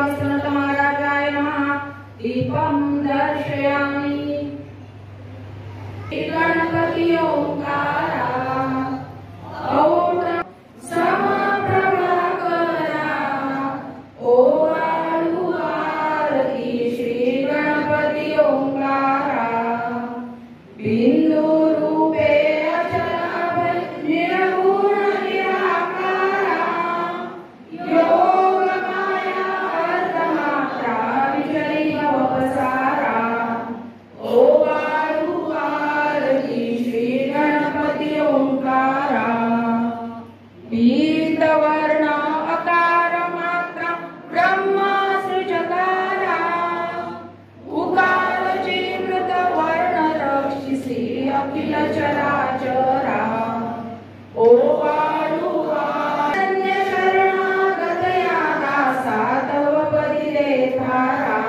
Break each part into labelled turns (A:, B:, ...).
A: स्वामी समर्थ महाराजाय नमः। दीपं दर्शयामि। गणपति ओंकारा ओम समप्रभाकरा ओवाळू आरती श्री गणपति ओंकारा। बिंदु रूपे अचलाभय निर्गुण निराकारा योग माया अर्धमात्रा विजयी भवसारा। ओवाळू आरती श्री गणपति ओंकारा। बीज वर्ण अकार मात्रा ब्रह्मा सृजकारा उकार जीवृत वर्ण रक्षिसी अखिल चराचरा। ओवाळू अनन्य शरणागतया दासा तव पदी देतारा।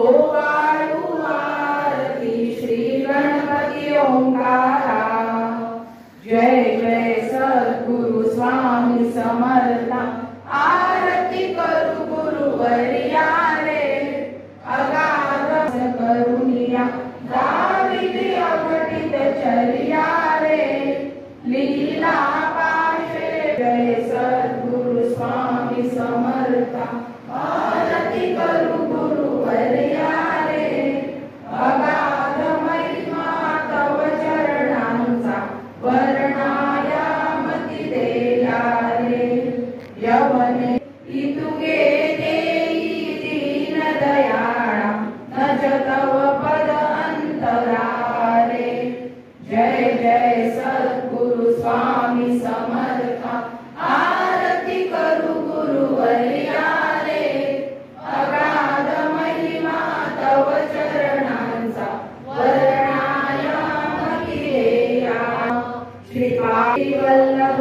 A: ओवाळू आरती श्री गणपति ओंकारा। जय जय सद्गुरु स्वामी समर्था आरती करू गुरुवर्या रे। अगाध करुणिया दाविदी अघटित चर्या रे। लीला पाशे जय सद्गुरु स्वामी समर्था आरती करू गुरुवर्या रे। अगाध महिमा तव चरणांचा वर्णायामती देया रे। यवने इतुगे देई दीन दयाळा नज तव पद अंतरा रे। जय जय सद्गुरु स्वामी समर्था आरती करू गुरुवर्या रे। अगाध महिमा तव चरणांचा वर्णायामती देया। श्रीपादी वल्लभ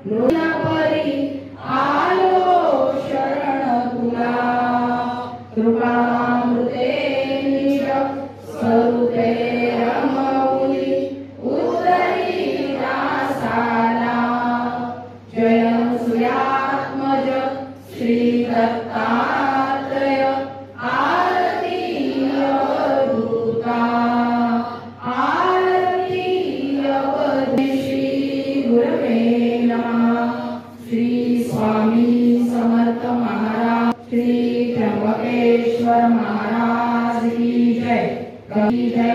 A: नूनपरी आलो शरण तुला। कृपामृते निज स्वरूपे रमौली उदरी दासाला। जयसूयात्मज श्री दत्तात्रय आरती अवधूता। आरती अवधूता। श्री गुरवे नमः। श्री स्वामी समर्थ महाराज श्री त्र्यंबकेश्वर महाराज की जय। जय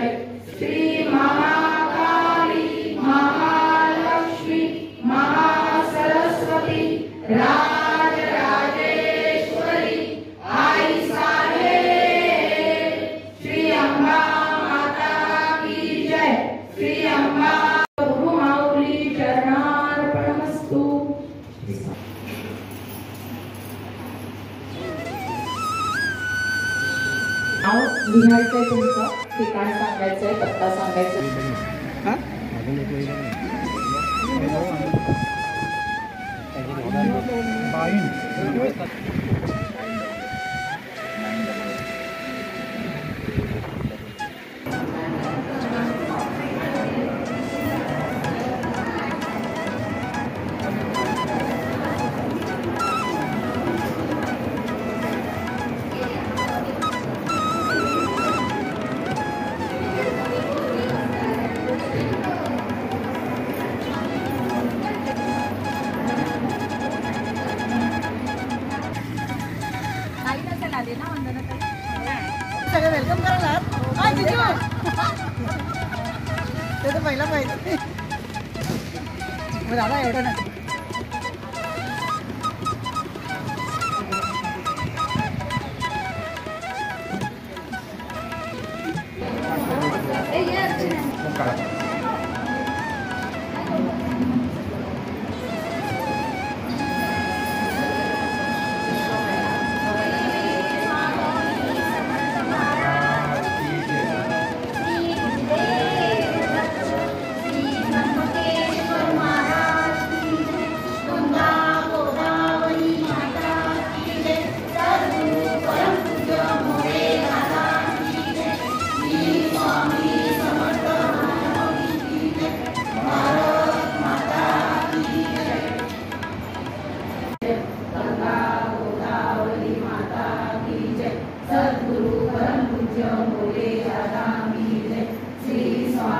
A: श्री महाकाली महालक्ष्मी महासरस्वती राजराजेश्वरी आई साहेब श्री अंबा माता की जय। श्री अंबा गुरु माऊली चरणार्पणमस्तु। नाव लिहायचंय तुमचं, ठिकाण सांगायचंय, पत्ता सांगायचा। वेलकम करायला ते तर पहिला पाहिजे दादा एवढं ना।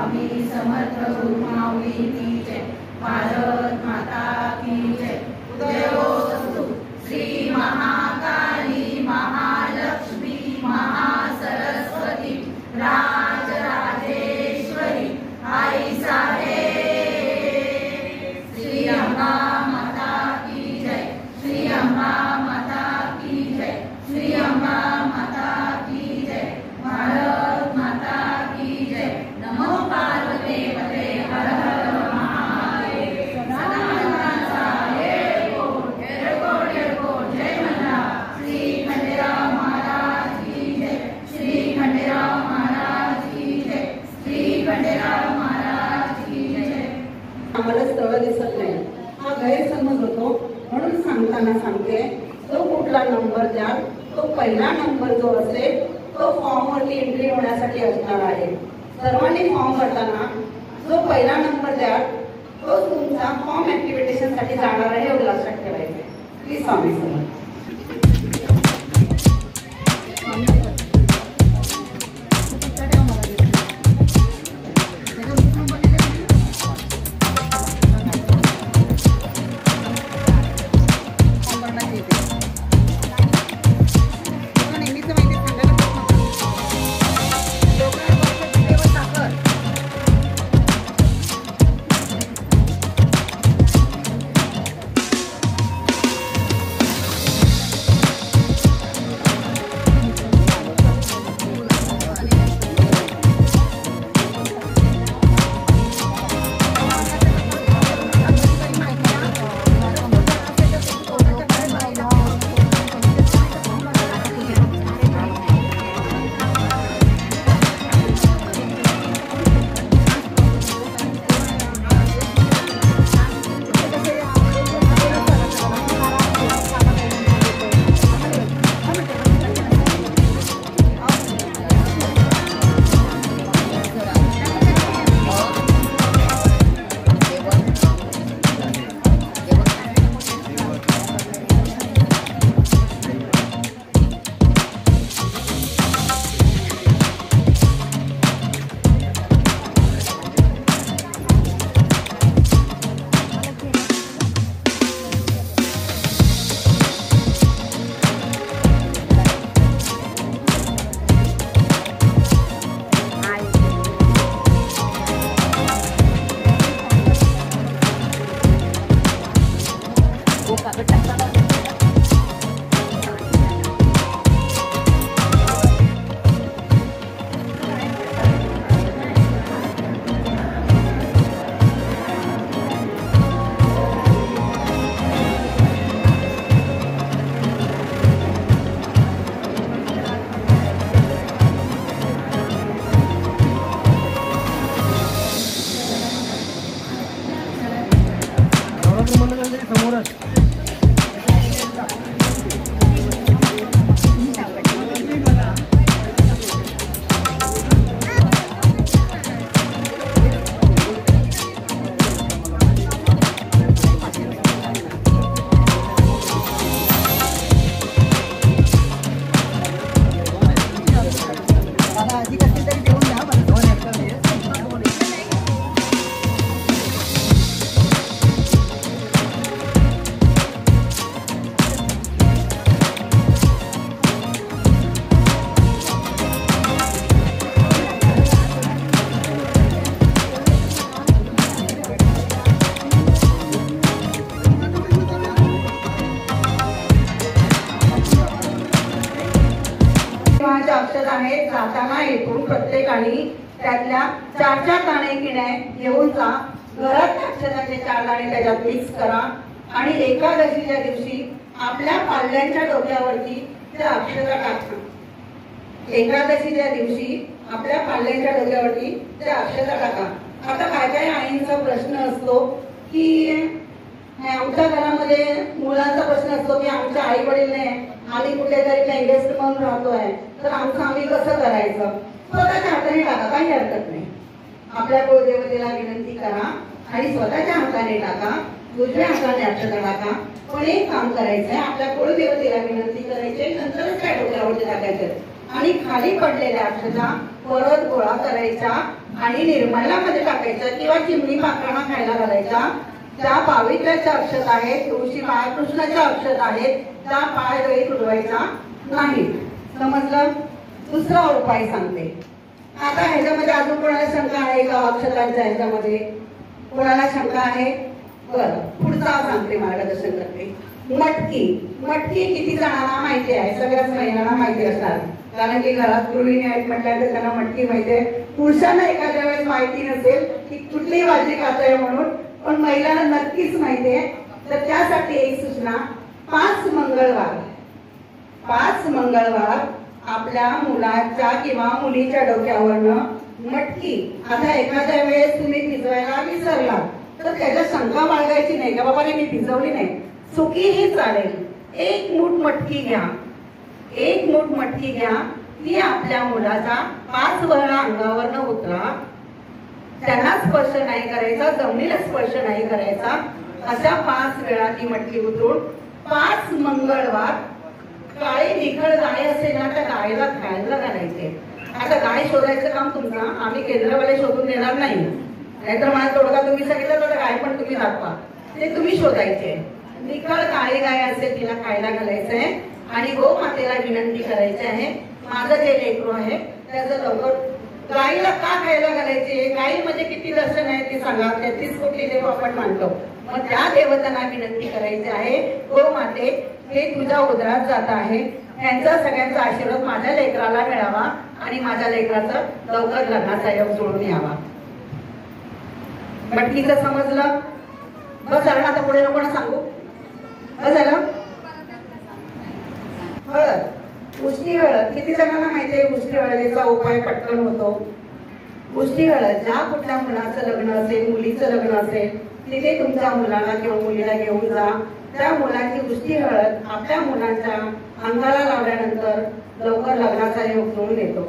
A: स्वामी समर्थ गुरुमाऊली की जय. भारत माता की जय. उदयोस्तु श्री महाकाली महालक्ष्मी महासरस्वती राजराजेश्वरी आई साहेब. श्री अंबा माता की जय. श्री अंबा माता की जय. श्री अंबा माता की जय. भारत माता की जय. नमो पार्वती पते हर हर महादेव. सनातनाचा येळकोट येळकोट येळकोट जय म्हणा. श्री खंडेराव महाराज की जय. श्री खंडेराव महाराज की जय. श्री खंडेराव महाराज की जय.
B: आम्हाला स्थळ दिसत नाही हा गैरसमज होतो, म्हणून सांगताना सांगते, तो कुठला नंबर द्याल तो पहिला नंबर जो असेल तो फॉर्म वरती एंट्री होण्यासाठी असणार आहे. सर्वांनी फॉर्म भरताना जो पहिला नंबर द्याल तो तुमचा फॉर्म ऍक्टिव्हिटेशन साठी जाणार आहे, एवढं लक्षात ठेवायचं. प्लीज स्वामी समर्थ. जाताना येथून प्रत्येकाने त्यातल्या 4-4 दाणे किण्या घेऊन जा. घरात अक्षताचे 4 दाणे त्याच्यात मिक्स करा आणि एकादशीच्या दिवशी आपल्या पाल्यांच्या डोक्यावरती त्या अक्षता टाका. एकादशीच्या दिवशी आपल्या पाल्यांच्या डोक्यावरती त्या अक्षता टाका. आता काय आईंचा प्रश्न असतो की आमच्या घरामध्ये मुलांचा प्रश्न असतो की आमच्या आई वडील नाही, आम्ही कुठेतरी गँगेस्ट म्हणून राहतोय, तर आमचं आम्ही कसं करायचं. स्वतःच्या हाताने टाका, काही हरकत नाही. आपल्या कुलदेवतेला विनंती करा आणि स्वतःच्या हाताने टाका, उजव्या हाताने अक्षता टाका. पण एक काम करायचंय, आपल्या कुलदेवतेला विनंती करायची, नंतरच त्या डोक्यावरती टाकायचं. आणि खाली पडलेल्या अक्षता परत गोळा करायच्या आणि निर्मल्यामध्ये टाकायच्या किंवा चिमणी पाखरांना खायला घालायच्या. त्या पावित्र्याच्या अक्षता आहेत, तुळशी बाळकृष्णाच्या अक्षता आहेत, त्या पायदळी तुडवायच्या नाही. समजलं? दुसरा उपाय सांगते. आता ह्याच्यामध्ये अजून कोणाला शंका आहे का? अक्षतांच्या ह्याच्यामध्ये कोणाला शंका आहे? बरं, पुढचा सांगते, मार्गदर्शन करते. मटकी. मटकी किती जणांना माहिती आहे? सगळ्याच महिलांना माहिती असणार, कारण की घरात गृहिणी आहेत म्हटल्यानंतर त्यांना मटकी माहिती आहे. पुरुषांना एखाद्या वेळेस माहिती नसेल की कुठली भाजी खातोय म्हणून, पण महिलांना नक्कीच माहिती आहे. तर त्यासाठी एक सूचना, 5 मंगळवार आपल्या मुलाच्या किंवा मुलीच्या डोक्यावरनं मटकी. आता एखाद्या वेळेस तुम्ही भिजवायला विसरला तर त्याच्या शंका बाळगायची नाही का बाबा मी भिजवली नाही, चुकीही चालेल. 1 मूठ मटकी घ्या, 1 मूठ मटकी घ्या, ती आपल्या मुलाच्या 5 वेळा अंगावरनं उतरा. त्यांना स्पर्श नाही करायचा, जमिनीला स्पर्श नाही करायचा. अशा 5 वेळा ती मटकी उतरून 5 मंगळवार काळी निखळ गाय असेल ना त्या गायला खायला घालायचे. आता गाय शोधायचं काम तुमचं, आम्ही केंद्रवाले शोधून देणार नाही. नाहीतर मला तोडगा तुम्ही सांगितलं तर गाय पण तुम्ही दाखवा, ते तुम्ही शोधायचे. निखळ काळी गाय असेल तिला खायला घालायचंय आणि गोमातेला विनंती करायची आहे, माझं जे लेकरू आहे त्याचं लवकर. गाईला का खायला घालायचे? गाई म्हणजे किती दर्शन आहे ते सांगा. 33 कोटी देव आपण मानतो. मग त्या देवतांना विनंती करायची आहे, गोमाते हे तुझ्या उदरात जात आहे, त्यांचा सगळ्यांचा आशीर्वाद माझ्या लेकराला मिळावा आणि माझ्या लेकराचं लवकर लग्नाचा योग जुळून यावा. मटकीचं समजलं? बस झालं. आता पुढे लोकांना सांगू. बस झालं. हळद. उष्टी हळद किती जणांना माहिती आहे? उष्टी हळदीचा उपाय पटकन होतो. उष्टी हळद ज्या कुठल्या मुलाचं लग्न असेल, मुलीचं लग्न असेल, तिथे तुमच्या मुलाला किंवा मुलीला घेऊन जा. त्या मुलाची उष्टी हळद आपल्या मुलांच्या अंगाला लावल्यानंतर लवकर लग्नाचा योग जुळून येतो.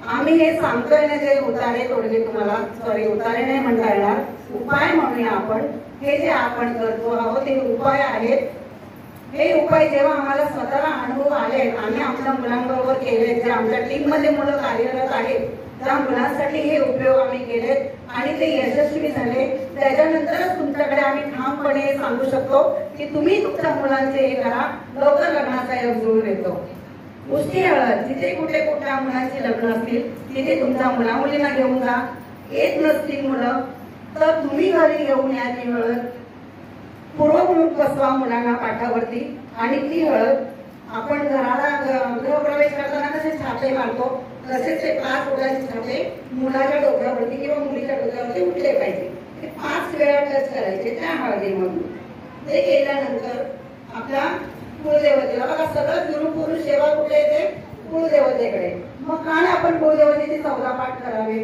B: आम्ही हे सांगतोय ना, जे उतारे तोडगे तुम्हाला, सॉरी उतारे नाही म्हणता येणार, उपाय म्हणूया आपण. हे जे आपण करतो आहोत ते उपाय आहेत. हे उपाय जेव्हा आम्हाला स्वतःला अनुभव आले, आम्ही आमच्या मुलांबरोबर केले, जे आमच्या टीम मध्ये मुलं कार्यरत आहेत त्या मुलांसाठी हे उपयोग आम्ही केलेत आणि ते यशस्वी झाले. त्याच्यानंतरच तुमच्याकडे आम्ही ठामपणे सांगू शकतो की तुम्ही तुमच्या मुलांचे हे करा, लवकर लग्नाचा योग जुळून येतो. उष्टी हळद जिथे कुठे कुठल्या मुलांची लग्न असतील तिथे तुमच्या मुला मुलींना घेऊन जा. येत नसतील मुलं तर तुम्ही घरी घेऊन या ती हळद. पूर्वमुख बसवा मुलांना पाठावरती आणि ती हळद आपण घराला गृहप्रवेश करताना कसे छापे मारतो तसेच ते 5 बोटाचे छापे मुलाच्या डोक्यावरती किंवा मुलीच्या डोक्यावरती उठले पाहिजे. ते 5 वेळा टच करायचे त्या हळदीमधून. ते केल्यानंतर आपल्या कुळदेवतेला, बघा सगळं गुरुपुरुष सेवा कुठे येते? कुळदेवतेकडे. मग काय आपण कुळदेवतेचे 14 पाठ करावे?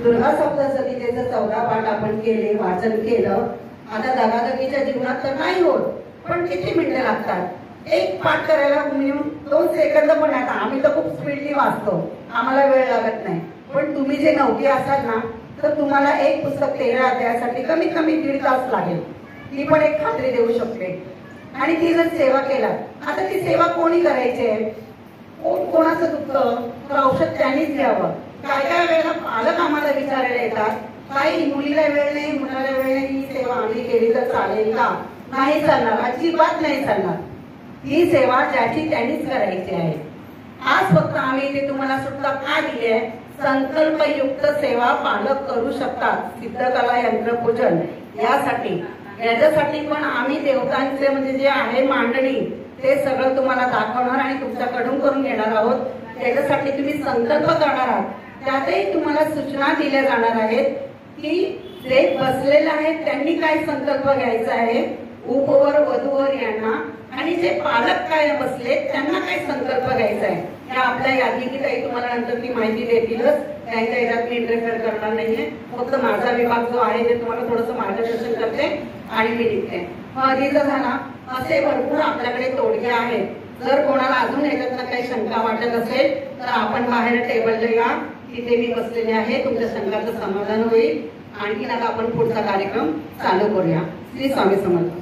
B: दुर्गा सप्तशतीचे 14 पाठ आपण केले, वाचन केलं. आता दगादगीच्या जीवनात तर नाही होत, पण किती मिनिटं लागतात? एक पाठ करायला मिनिमम 2 सेकंद पण आता. आम्ही तर खूप स्पीडली वाचतो, आम्हाला वेळ लागत नाही. पण तुम्ही जे नवकी असाल ना तर तुम्हाला एक पुस्तक 13 अध्यायासाठी कमीत कमी 1.5 तास लागेल. ती पण एक खात्री देऊ शकते. आणि ती जर सेवा केला, आता ती सेवा कोणी करायची आहे? कोणाचं दुखतं तर औषध त्यांनीच घ्यावं. काय काय वेळेला पालक आम्हाला विचारायला येतात, काही मुलीला वेळ नाही, मुलाला वेळ नाही, ही सेवा आम्ही केली तर चालेल का? नाही चालणार, अजिबात नाही चालणार. ही सेवा ज्याची त्यांनीच करायची आहे. आज फक्त आम्ही इथे तुम्हाला सुद्धा का दिली आहे? संकल्पयुक्त सेवा पालक करू शकतात. सिद्धकला यंत्रपूजन यासाठी, याच्यासाठी पण आम्ही देवतांचे म्हणजे जे आहे मांडणी ते सगळं तुम्हाला दाखवणार आणि तुमच्याकडून करून घेणार आहोत. त्याच्यासाठी तुम्ही संकल्प करणार आहात. त्यातही तुम्हाला सूचना दिल्या जाणार आहेत की जे बसलेले आहेत त्यांनी काय संकल्प घ्यायचा आहे, उपवर वधूवर यांना, आणि जे पालक काय बसले त्यांना काय संकल्प घ्यायचा आहे. या आपल्या यादी काही तुम्हाला नंतर ती माहिती देतीलच. त्यांच्या याच्यात मी इंटरफेअर करणार नाहीये. फक्त माझा विभाग जो आहे ते तुम्हाला थोडंसं मार्गदर्शन करते आणि मी लिहिते. हळदीचा झाला. असे भरपूर आपल्याकडे तोडगे आहेत. जर कोणाला अजून याच्यातनं काही शंका वाटत असेल तर आपण बाहेर टेबलला या, तिथे मी बसलेले आहे, तुमच्या शंकाचं समाधान होईल. आणखी आता आपण पुढचा कार्यक्रम चालू करूया. श्री स्वामी समर्थ.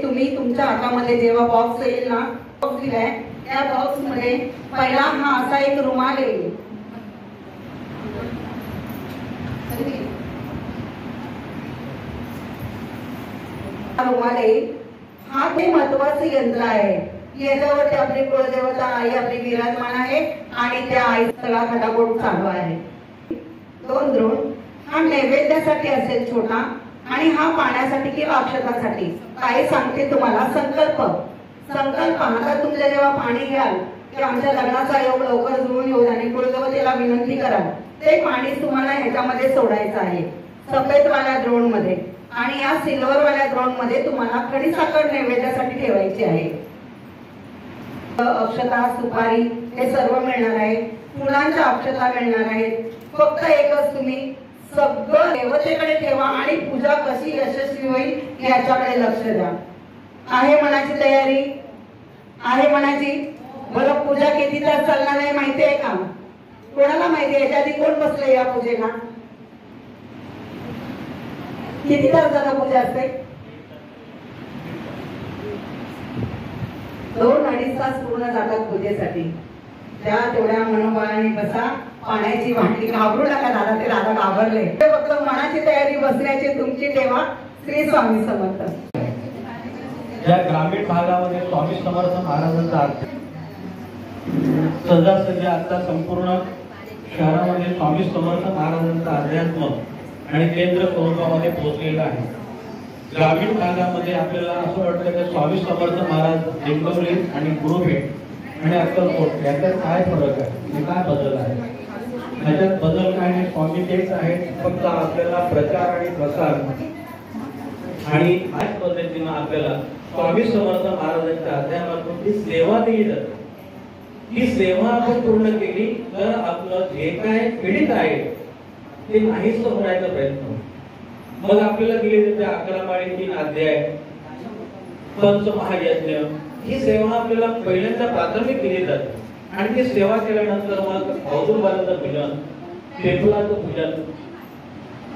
B: तुम्ही तुमच्या हातामध्ये जेव्हा बॉक्स येईल ना, बॉक्स दिलाय त्या बॉक्स मध्ये पहिला हा असा एक रुमाल येईल. रुमाल येईल. हा ते महत्वाचं यंत्र आहे. याच्यावरती आपली कुलदेवता आई आपली विराजमान आहे आणि त्या आई सगळा खटाखोट चालू आहे. 2 द्रोण हा नैवेद्यासाठी असेल छोटा आणि हा पाण्यासाठी किंवा अक्षतासाठी. काय सांगते तुम्हाला संकल्प. आता तुमच्या जेव्हा पाणी घ्याल की आमच्या लग्नाचा योग लवकर जुळून येऊ आणि कुलदेवतेला विनंती कराल, ते पाणी तुम्हाला ह्याच्यामध्ये सोडायचं आहे सफेदवाल्या द्रोण मध्ये. आणि या सिल्वरवाल्या द्रोण मध्ये तुम्हाला खडीसाखर नैवेद्यासाठी ठेवायची आहे. अक्षता सुपारी हे सर्व मिळणार आहे. फुलांच्या अक्षता मिळणार आहेत. फक्त एकच तुम्ही सगळं देवतेकडे ठेवा आणि पूजा कशी यशस्वी होईल याच्याकडे लक्ष द्या. आहे मनाची तयारी? आहे मनाची? बरं पूजा किती तास चालणार आहे माहिती आहे का? कोणाला माहिती आहे? याच्या आधी कोण बसले या पूजेला? किती तासाला पूजा असते? 2-2.5 तास पूर्ण जातात पूजेसाठी. त्या तेवढ्या मनोबळाने बसा. पाण्याची वाटी घाबरू नका दादा, ते दादा घाबरले. फक्त मनाची तयारी बसण्याची तुमची ठेवा. श्री स्वामी समर्थ.
C: या ग्रामीण भागामध्ये स्वामी समर्थ महाराजांचा सहजासहजी आता संपूर्ण शहरामध्ये स्वामी समर्थ महाराजांचा अध्यात्म आणि केंद्र स्वरूपामध्ये पोहोचलेला आहे. ग्रामीण भागामध्ये आपल्याला असं वाटतं की स्वामी समर्थ महाराज लिंगवली आणि गुरुभेट आणि अक्कलकोट याच्यात काय फरक आहे, काय बदल आहे? याच्यात बदल काय नाही, स्वामी तेच आहेत. फक्त आपल्याला प्रचार आणि प्रसार आणि याच पद्धतीने आपल्याला स्वामी समर्थ महाराजांच्या अध्यात्मातून ती सेवा दिली जाते. ही सेवा आपण पूर्ण केली तर आपलं जे काय पीडित आहे ते नाहीच होण्याचा प्रयत्न. मग आपल्याला दिले जाते 11 माळी 3 अध्याय, पंचमहायज्ञ. ही सेवा आपल्याला पहिल्यांदा प्राथमिक दिली जाते आणि ती सेवा केल्यानंतर मग औदुंबराचं पूजन, पेपलाचं पूजन,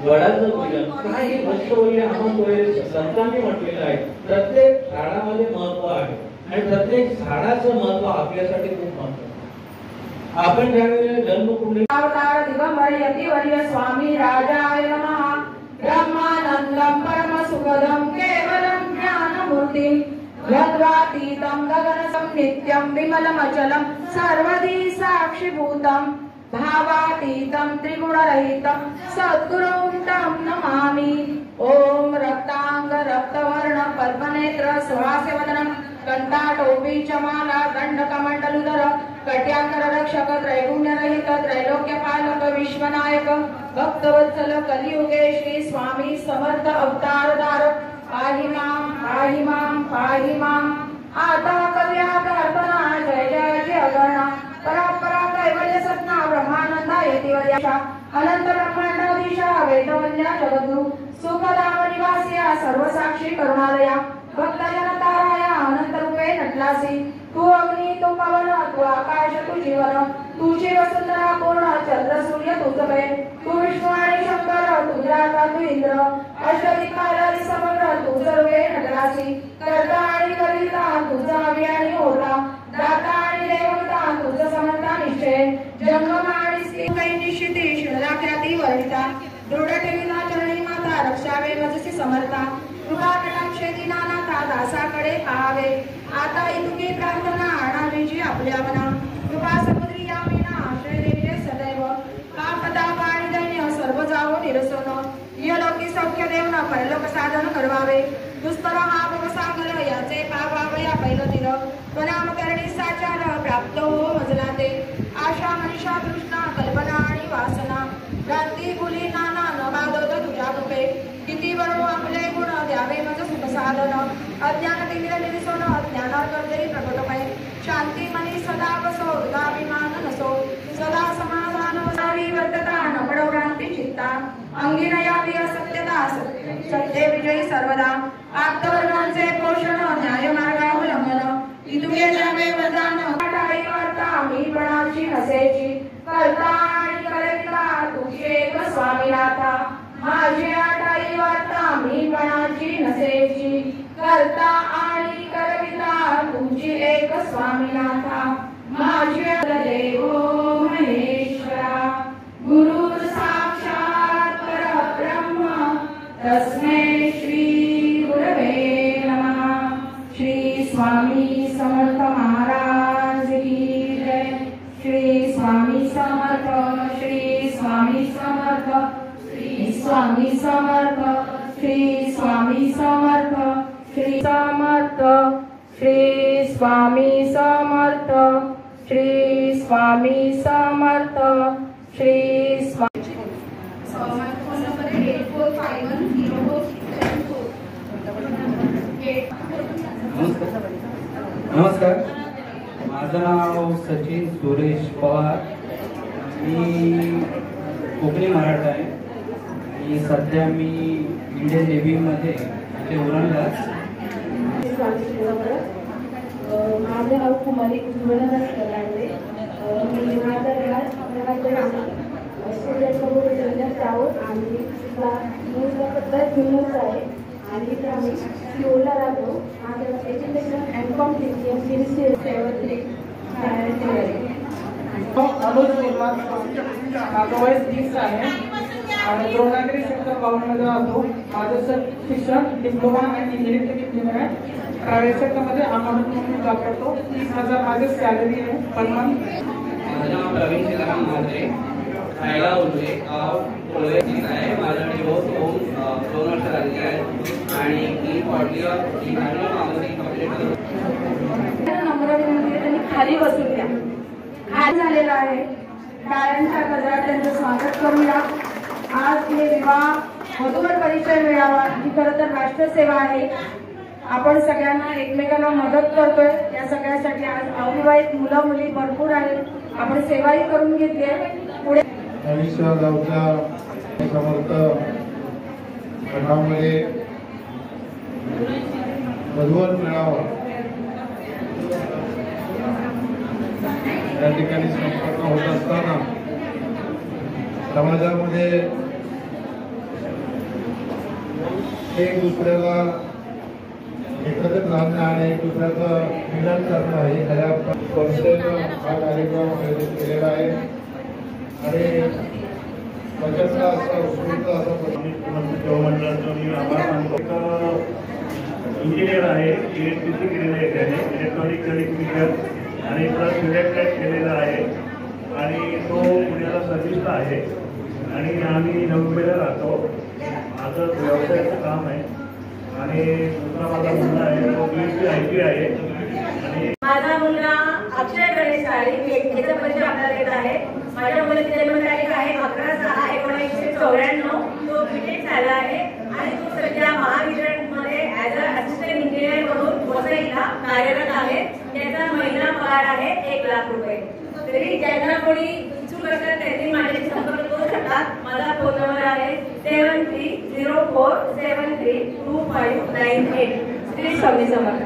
C: वडाचं पूजन, काही वंशवल्य अमंतवल्य संतांनी म्हटलेलं आहे. प्रत्येक झाडामध्ये महत्व आहे आणि प्रत्येक झाडाचं महत्व आपल्यासाठी खूप महत्त्वाचं. आपण ज्यावेळेला जन्मकुंडली
A: अवतार दिगंबर यतिवर्य स्वामी राजाय नमः. ब्रह्मानंदं परमसुखदं केवलं ज्ञानमूर्तिं गद्वातीतं गगनसं नित्यं विमलमचलं सर्वदी साक्षिभूतं भावातीतं त्रिगुणरहितं सद्गुरुं तं नमामि. ओम रक्तांग रक्तवर्ण पद्मनेत्र सुहास्यवदनं कंठाटोपी चमाला दंडकमंडलुधर कट्यांकर रक्षक त्रैगुण्यरहित त्रैलोक्यपालक विश्वनायक भक्तवत्सल कलियुगे श्री स्वामी समर्थ अवतारधार पाहि मां पाहि मां पाहि मां. आता करूया प्रार्थना. जय जय जय अगणा परापरा कैवल्य सत्ना ब्रह्मानंदा यतिवर्या अनंत ब्रह्मांडाधीशा वेदवल्या जगद्गुरु सुखधाम निवासिया सर्वसाक्षी करुणालया भक्तजन ताराया अनंत रूपे नटलासी. तू अग्नी तू पवन तू आकाश तू जीवन तुझी वसुंधरा पूर्ण चंद्र सूर्य तुझ भय. तू विष्णू आणि शंकर तू विराट तू इंद्र अष्टदिक्पालारी समग्र तू सर्वे नटलासी. कर्ता आणि करिता तुझा हवी आणि होता दाता आणि देवता तुझ समर्था निश्चय. जंगम आणि स्थिती निश्चिती शिवराख्याती वर्णिता दृढ ठेविता चरणी माता रक्षावे मजसी समर्था. कृपा कटाक्षे दीनानाथा दासाकडे पाहावे. आता इतकी प्रार्थना आणावी जी आपल्या मना. कृपा समुद्री या मीना आश्रय देवीचे सदैव. पापताप आणि दैन्य सर्व जावो निरसन. इहलोकी सौख्य देऊन परलोक साधन करवावे. दुस्तर हा भवसागर याचे पावावया पैलतील. प्रणाम करणी साचार प्राप्त हो मजला ते. आशा मनीषा तृष्णा कल्पना आणि वासना क्रांती फुली नाना न बाधत तुझ्या कृपे. किती वरो आपले गुण द्यावे मज सुख साधन. अज्ञान तिमिर निरसन ज्ञानार्कर्तरी प्रकटमय. शांती मनी सदा बसो हृदाभिमान नसो. सदा समाधान वसावी वर्तता न पडो भ्रांती चित्ता. अंगी न यावी असत्यता सत्य विजयी सर्वदा. आप्तवर्गांचे पोषण न्याय मार्गावलंबन. इतुके जावे वरदान टाळी वार्ता मी पणाची नसेची. करता आणि करविता तुझी एक स्वामीनाथा. माझी आटाई वार्ता मी पणाची नसेची. करता आणि करविता तुझी एक स्वामीनाथा माझी देवो महेश्वरा गुरु साक्षात परब्रह्म तस्मै श्री गुरवे नमः। श्री स्वामी समर्थ महाराज की जय। श्री स्वामी समर्थ, श्री स्वामी समर्थ, श्री स्वामी समर्थ, श्री स्वामी समर्थ, श्री समर्थ, श्री स्वामी समर्थ, श्री स्वामी समर्थ, श्री स्वामी फोन नंबर आहे 84510474.
D: नमस्कार, माझं नाव सचिन सुरेश पवार. मी कोकणी मराठा आहे आणि सध्या मी इंडियन नेव्हीमध्ये इथे उरणलाच.
E: माझं नाव कुमारी उज्ज्वलदास कलांडे. मी स्टुडंट म्हणून जाऊन आणि मूळ पद्धत जुन्नरच आहे आणि इथे आम्ही सिओलला राहतो. माझं एज्युकेशन एम.कॉम
F: अनुज निर्माण. माझं वय 30 आहे आणि द्रोणागिरी सेक्टर 52 मध्ये राहतो. माझं शिक्षण डिप्लोमा आणि इलेक्ट्रिकल आहे. प्रायव्हेट सेक्टरमध्ये अकाउंटंट म्हणून जॉब करतो. 30,000 माझी सॅलरी आहे पर मंथ.
D: माझं नाव प्रवीण सीताराम म्हात्रे. राहायला होते गाव कोळवे आहे. माझं डिवोर्स होऊन 2 वर्ष झालेली आहेत आणि मी 40 कंप्लीट करतो.
E: त्यांनी खाली बसून द्या. खाली झालेला आहे. टाळ्यांच्या गजरात त्यांचं स्वागत करूया. आज हे विवाह वधूवर परिचय मिळावा ही खरं तर राष्ट्रसेवा आहे. आपण सगळ्यांना एकमेकांना मदत करतोय. या सगळ्यासाठी आज अविवाहित मुलं मुली भरपूर आहेत. आपण सेवाही करून घेतली. पुढे
G: गावच्या समर्थ गटामध्ये वधूवर मिळावा या ठिकाणी संपर्क होत असताना समाजामध्ये एक दुसऱ्याला एकत्रित राहणं आणि एक दुसऱ्याचं मिलन करणं हे खऱ्या संस्थेनं हा कार्यक्रम आयोजित केलेला आहे आणि प्रचंड असा उत्स्फूर्त असा
C: मंडळाचं मी आभार मानतो. इंजिनियर आहे, इलेक्ट्रिसिटी केलेलं आहे त्याने, इलेक्ट्रॉनिक टेक्निकल आणि प्लस इलेक्ट्रिक केलेलं आहे आणि तो पुण्याला सर्व्हिसला आहे आणि आम्ही नवमुंबईला राहतो. माझं व्यवसायाचं काम आहे आणि दुसरा माझा मुलगा आहे तो BSc IT आहे. आणि
E: माझा मुलगा अक्षय गणेश आहे. याचा परिचय आपल्याला येत आहे. माझ्या मुलाची जन्मतारीख आहे 11/6/1994. तो बीटेक झाला आहे आणि तो सध्या महावितरणमध्ये ऍज अ असिस्टंट इंजिनियर म्हणून वसईला कार्यरत आहे. त्याचा महिना पगार आहे 1 लाख रुपये. तरी ज्यांना कोणी इच्छुक असेल त्यांनी माझ्याशी संपर्क करू शकतात. माझा फोन नंबर आहे 7304732598. श्री स्वामी समर्थ.